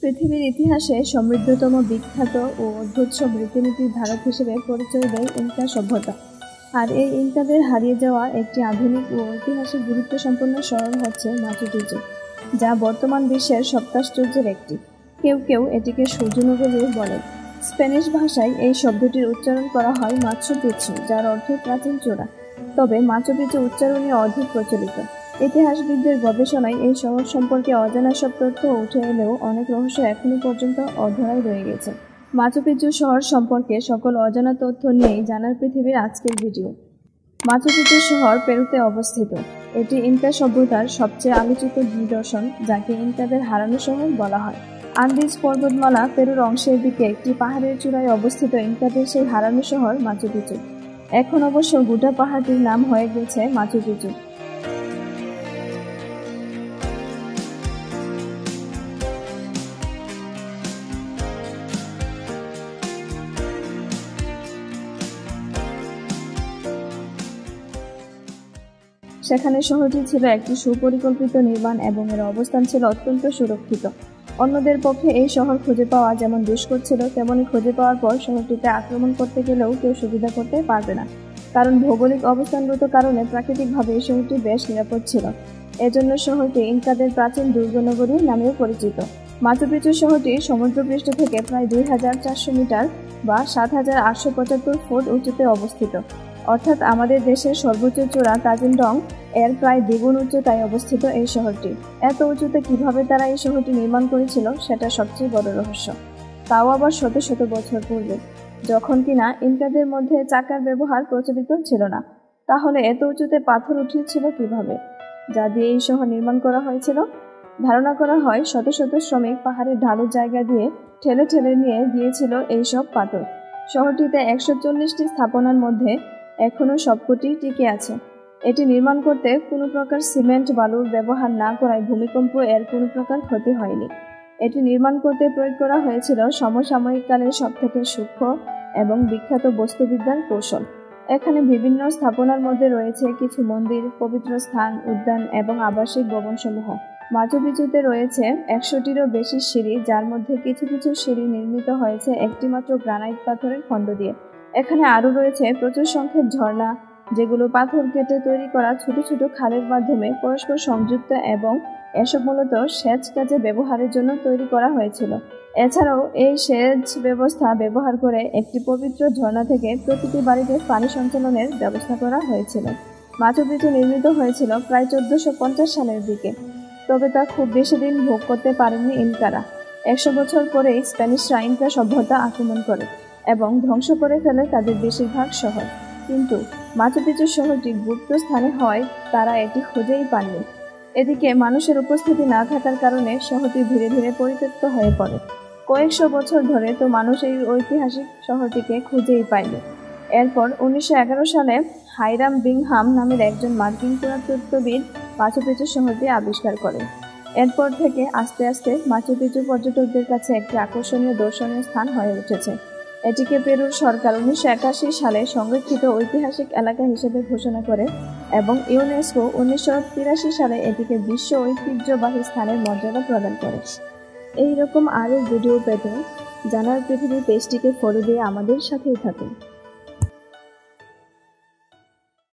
পৃথিবীর ইতিহাসে সমৃদ্ধতম বিখ্যাত ও অদ্ভুত সব রীতিনীতির ধারক হিসেবে পরিচয় দেয় ইনকা সভ্যতা। আর এই ইনকাদের হারিয়ে যাওয়া একটি আধুনিক ও ঐতিহাসিক গুরুত্ব সম্পন্ন শহর হচ্ছে মাচু পিচু, যা বর্তমান বিশ্বের সপ্তাশ্চর্যের একটি। কেউ কেউ এটিকে সূর্যনগরীও বলে। স্প্যানিশ ভাষায় এই শব্দটির উচ্চারণ করা হয় মাচু পিচু, যার অর্থ প্রাচীন চূড়া। তবে মাচু পিচু উচ্চারণই অধিক প্রচলিত। ইতিহাসবিদদের গবেষণায় এই শহর সম্পর্কে অজানা সব তথ্য উঠে এলেও অনেক রহস্য এখনো পর্যন্ত অধরাই রয়ে গেছে। মাচু পিচু শহর সম্পর্কে সকল অজানা তথ্য নিয়েই জানার পৃথিবীর আজকের ভিডিও। মাচু পিচু শহর পেরুতে অবস্থিত। এটি ইনকা সভ্যতার সবচেয়ে আলোচিত নিদর্শন, যাকে ইনকাদের হারানো শহর বলা হয়। আন্দিজ পর্বতমালা পেরুর অংশের দিকে একটি পাহাড়ের চূড়ায় অবস্থিত ইনকাদের সেই হারানো শহর মাচু পিচু। এখন অবশ্য গোটা পাহাড়টির নাম হয়ে গেছে মাচু পিচু। সেখানে শহরটি ছিল একটি সুপরিকল্পিত নির্মাণ এবং এর অবস্থান ছিল অত্যন্ত সুরক্ষিত। অন্যদের পক্ষে এই শহর খুঁজে পাওয়া যেমন দুষ্কর ছিল, তেমনি খুঁজে পাওয়ার পর শহরটিতে আক্রমণ করতে গেলেও কেউ সুবিধা করতে পারবে না, কারণ ভৌগোলিক অবস্থানগত কারণে প্রাকৃতিকভাবে এই শহরটি বেশ নিরাপদ ছিল। এজন্য শহরটি ইনকাদের প্রাচীন দুর্গনগরী নামেও পরিচিত। মাচু পিচু শহরটি সমুদ্রপৃষ্ঠ থেকে প্রায় 2400 মিটার বা 7875 ফুট উঁচুতে অবস্থিত, অর্থাৎ আমাদের দেশের সর্বোচ্চ চূড়া তাজিনডং এর প্রায় দ্বিগুণ উচ্চতায় অবস্থিত এই শহরটি। এত উঁচুতে কিভাবে তারা এই শহরটি নির্মাণ করেছিল সেটা সবচেয়ে বড় রহস্য, তাও আবার শত শত বছর পূর্বে, যখন কিনা ইনকাদের মধ্যে চাকার ব্যবহার প্রচলিত ছিল না। তাহলে এত উঁচুতে পাথর উঠিয়েছিল কিভাবে, যা দিয়ে এই শহর নির্মাণ করা হয়েছিল? ধারণা করা হয় শত শত শ্রমিক পাহাড়ের ঢালু জায়গা দিয়ে ঠেলে ঠেলে নিয়ে গিয়েছিল এইসব পাথর। শহরটিতে 140টি স্থাপনার মধ্যে এখনও সবকটি টিকে আছে। এটি নির্মাণ করতে কোনো প্রকার সিমেন্ট বালুর ব্যবহার না করায় ভূমিকম্প এর কোনো প্রকার ক্ষতি হয়নি। এটি নির্মাণ করতে প্রয়োগ করা হয়েছিল সমসাময়িক কালের সবথেকে সূক্ষ্ম এবং বিখ্যাত বস্তুবিদ্যার কৌশল। এখানে বিভিন্ন স্থাপনার মধ্যে রয়েছে কিছু মন্দির, পবিত্র স্থান, উদ্যান এবং আবাসিক ভবনসমূহ। মাচু পিচুতে রয়েছে 100টিরও বেশি সিঁড়ি, যার মধ্যে কিছু কিছু সিঁড়ি নির্মিত হয়েছে একটিমাত্র গ্রানাইট পাথরের খণ্ড দিয়ে। এখানে আরও রয়েছে প্রচুর সংখ্যক ঝর্ণা, যেগুলো পাথর কেটে তৈরি করা ছোট ছোট খালের মাধ্যমে পরস্পর সংযুক্ত, এবং এসব মূলত সেচ কাজে ব্যবহারের জন্য তৈরি করা হয়েছিল। এছাড়াও এই সেচ ব্যবস্থা ব্যবহার করে একটি পবিত্র ঝর্ণা থেকে প্রতিটি বাড়িতে পানি সঞ্চালনের ব্যবস্থা করা হয়েছিল। মাচু পিচু নির্মিত হয়েছিল প্রায় 1450 সালের দিকে, তবে তা খুব বেশি দিন ভোগ করতে পারেননি ইনকারা। 100 বছর পরেই স্প্যানিশরা ইনকা সভ্যতা আক্রমণ করে এবং ধ্বংস করে ফেলে তাদের বেশিরভাগ শহর। কিন্তু মাচু পিচু শহরটি গুপ্ত স্থানে হওয়ায় তারা এটি খুঁজেই পাননি। এদিকে মানুষের উপস্থিতি না থাকার কারণে শহরটি ধীরে ধীরে পরিত্যক্ত হয়ে পড়ে। কয়েকশো বছর ধরে তো মানুষ এই ঐতিহাসিক শহরটিকে খুঁজেই পায়নি। এরপর 1911 সালে হাইরাম বিংহাম নামের একজন মার্কিন পুরাতত্ত্ববিদ মাচু পিচু শহরটি আবিষ্কার করেন। এরপর থেকে আস্তে আস্তে মাচু পিচু পর্যটকদের কাছে একটি আকর্ষণীয় দর্শনীয় স্থান হয়ে উঠেছে। এটিকে পেরুর সরকার 1981 সালে সংরক্ষিত ঐতিহাসিক এলাকা হিসেবে ঘোষণা করে এবং ইউনেস্কো 1983 সালে এটিকে বিশ্ব ঐতিহ্যবাহী স্থানের মর্যাদা প্রদান করে। এই রকম আরও ভিডিও পেতে জানার পৃথিবী পেজটিকে ফলো দিয়ে আমাদের সাথেই থাকুন।